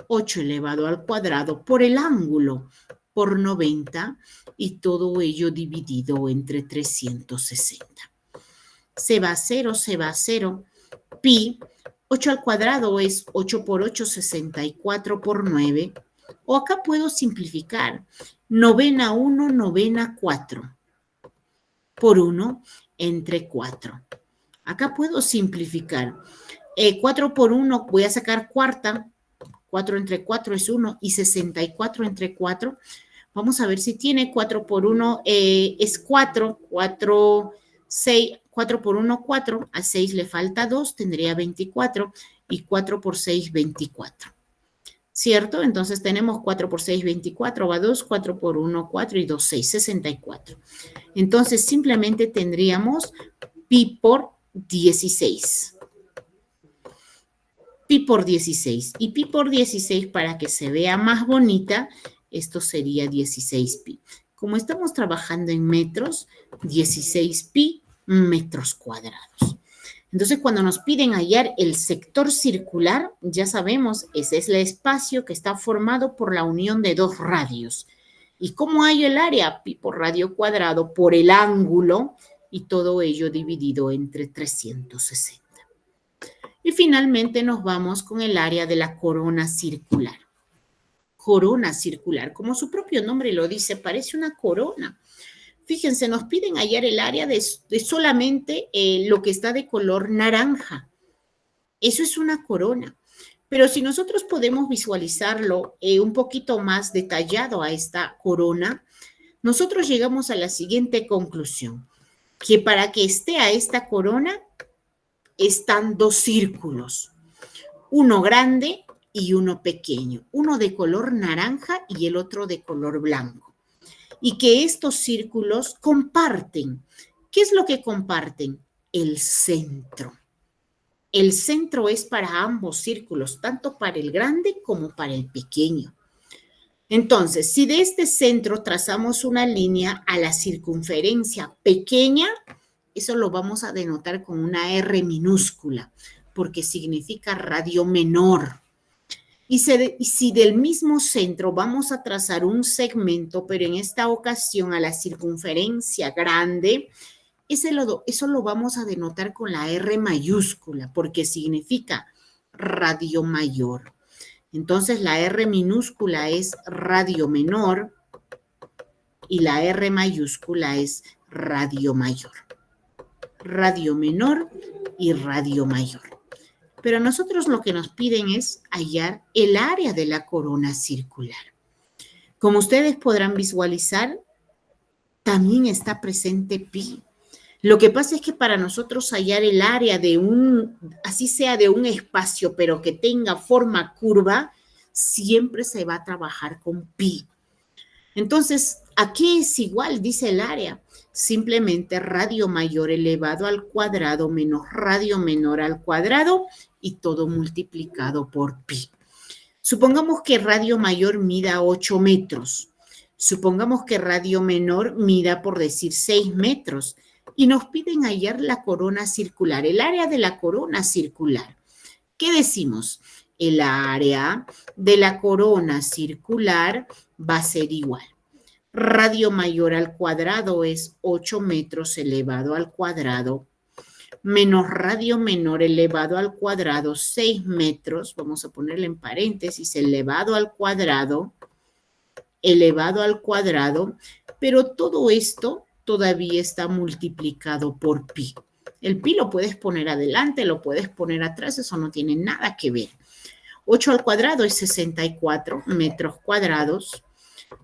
8 elevado al cuadrado, por el ángulo, por 90, y todo ello dividido entre 360. Se va a 0, se va a 0. Pi, 8 al cuadrado es 8 por 8, 64 por 9. O acá puedo simplificar. Novena 1, novena 4. Por 1 entre 4. Acá puedo simplificar. 4 por 1 voy a sacar cuarta. 4 entre 4 es 1 y 64 entre 4. Vamos a ver si tiene 4 por 1 es 4. 4 por 1, 4. A 6 le falta 2, tendría 24. Y 4 por 6, 24. ¿Cierto? Entonces tenemos 4 por 6, 24, va 2, 4 por 1, 4 y 2, 6, 64. Entonces simplemente tendríamos pi por 16. Pi por 16. Y pi por 16, para que se vea más bonita, esto sería 16 pi. Como estamos trabajando en metros, 16 pi metros cuadrados. Entonces, cuando nos piden hallar el sector circular, ya sabemos, ese es el espacio que está formado por la unión de dos radios. ¿Y cómo hallo el área? Pi por radio cuadrado por el ángulo y todo ello dividido entre 360. Y finalmente nos vamos con el área de la corona circular. Corona circular, como su propio nombre lo dice, parece una corona. Fíjense, nos piden hallar el área de solamente lo que está de color naranja. Eso es una corona. Pero si nosotros podemos visualizarlo un poquito más detallado a esta corona, nosotros llegamos a la siguiente conclusión. que para que esté a esta corona están dos círculos, uno grande y uno pequeño, uno de color naranja y el otro de color blanco. Y que estos círculos comparten. ¿Qué es lo que comparten? El centro. El centro es para ambos círculos, tanto para el grande como para el pequeño. Entonces, si de este centro trazamos una línea a la circunferencia pequeña, eso lo vamos a denotar con una R minúscula, porque significa radio menor. Y si del mismo centro vamos a trazar un segmento, pero en esta ocasión a la circunferencia grande, eso lo vamos a denotar con la R mayúscula, porque significa radio mayor. Entonces la R minúscula es radio menor y la R mayúscula es radio mayor. Radio menor y radio mayor. Pero a nosotros lo que nos piden es hallar el área de la corona circular. Como ustedes podrán visualizar, también está presente pi. Lo que pasa es que para nosotros hallar el área de así sea de un espacio, pero que tenga forma curva, siempre se va a trabajar con pi. Entonces, ¿a qué es igual? Dice el área. Simplemente radio mayor elevado al cuadrado menos radio menor al cuadrado y todo multiplicado por pi. Supongamos que radio mayor mida 8 metros. Supongamos que radio menor mida, por decir, 6 metros. Y nos piden hallar la corona circular, el área de la corona circular. ¿Qué decimos? El área de la corona circular va a ser igual. Radio mayor al cuadrado es 8 metros elevado al cuadrado, menos radio menor elevado al cuadrado, 6 metros, vamos a ponerle en paréntesis, elevado al cuadrado, pero todo esto todavía está multiplicado por pi. El pi lo puedes poner adelante, lo puedes poner atrás, eso no tiene nada que ver. 8 al cuadrado es 64 metros cuadrados,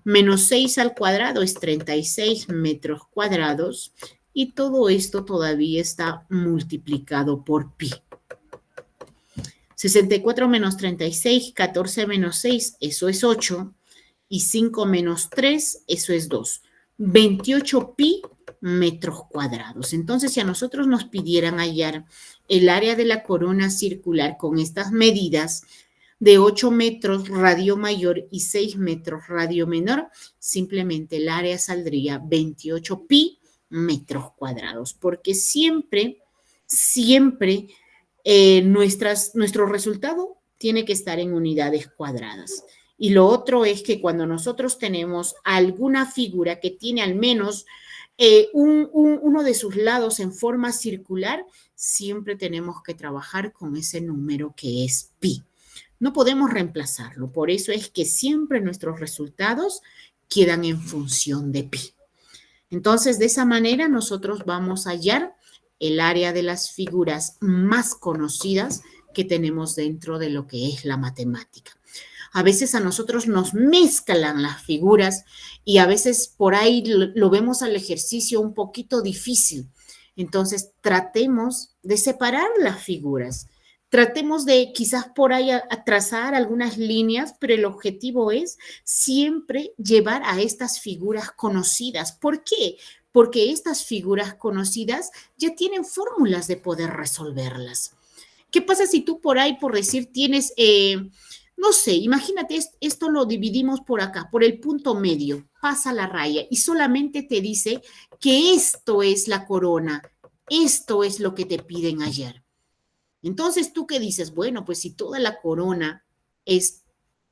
menos 6 al cuadrado es 36 metros cuadrados, y todo esto todavía está multiplicado por pi. 64 menos 36, 14 menos 6, eso es 8, y 5 menos 3, eso es 2. 28 pi metros cuadrados. Entonces, si a nosotros nos pidieran hallar el área de la corona circular con estas medidas de 8 metros radio mayor y 6 metros radio menor, simplemente el área saldría 28 pi metros cuadrados, porque siempre nuestro resultado tiene que estar en unidades cuadradas. Y lo otro es que cuando nosotros tenemos alguna figura que tiene al menos uno de sus lados en forma circular, siempre tenemos que trabajar con ese número que es pi. No podemos reemplazarlo, por eso es que siempre nuestros resultados quedan en función de pi. Entonces, de esa manera nosotros vamos a hallar el área de las figuras más conocidas que tenemos dentro de lo que es la matemática. A veces a nosotros nos mezclan las figuras y a veces por ahí lo vemos al ejercicio un poquito difícil. Entonces, tratemos de separar las figuras. Tratemos de quizás por ahí a trazar algunas líneas, pero el objetivo es siempre llevar a estas figuras conocidas. ¿Por qué? Porque estas figuras conocidas ya tienen fórmulas de poder resolverlas. ¿Qué pasa si tú por ahí, por decir, tienes, no sé, imagínate, esto lo dividimos por acá, por el punto medio, pasa la raya y solamente te dice que esto es la corona, esto es lo que te piden hallar. Entonces, ¿tú qué dices? Bueno, pues si toda la corona es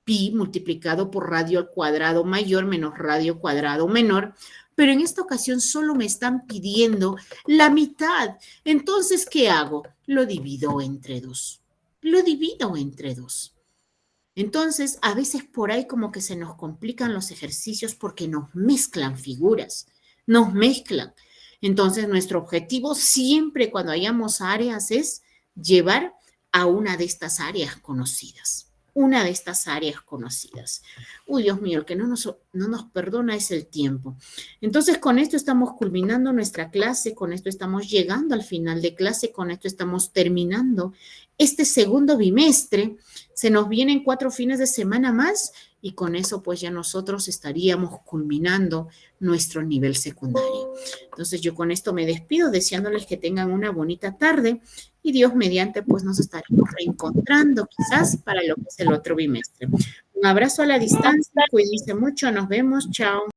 pi multiplicado por radio al cuadrado mayor menos radio cuadrado menor, pero en esta ocasión solo me están pidiendo la mitad. Entonces, ¿qué hago? Lo divido entre 2. Lo divido entre 2. Entonces, a veces por ahí como que se nos complican los ejercicios porque nos mezclan figuras, nos mezclan. Entonces, nuestro objetivo siempre cuando hayamos áreas es llevar a una de estas áreas conocidas. una de estas áreas conocidas. Uy, Dios mío, el que no nos perdona es el tiempo. Entonces, con esto estamos culminando nuestra clase, con esto estamos llegando al final de clase, con esto estamos terminando este segundo bimestre. Se nos vienen 4 fines de semana más y con eso pues ya nosotros estaríamos culminando nuestro nivel secundario. Entonces yo con esto me despido deseándoles que tengan una bonita tarde y Dios mediante pues nos estaremos reencontrando quizás para lo que es el otro bimestre. Un abrazo a la distancia, cuídense mucho, nos vemos, chao.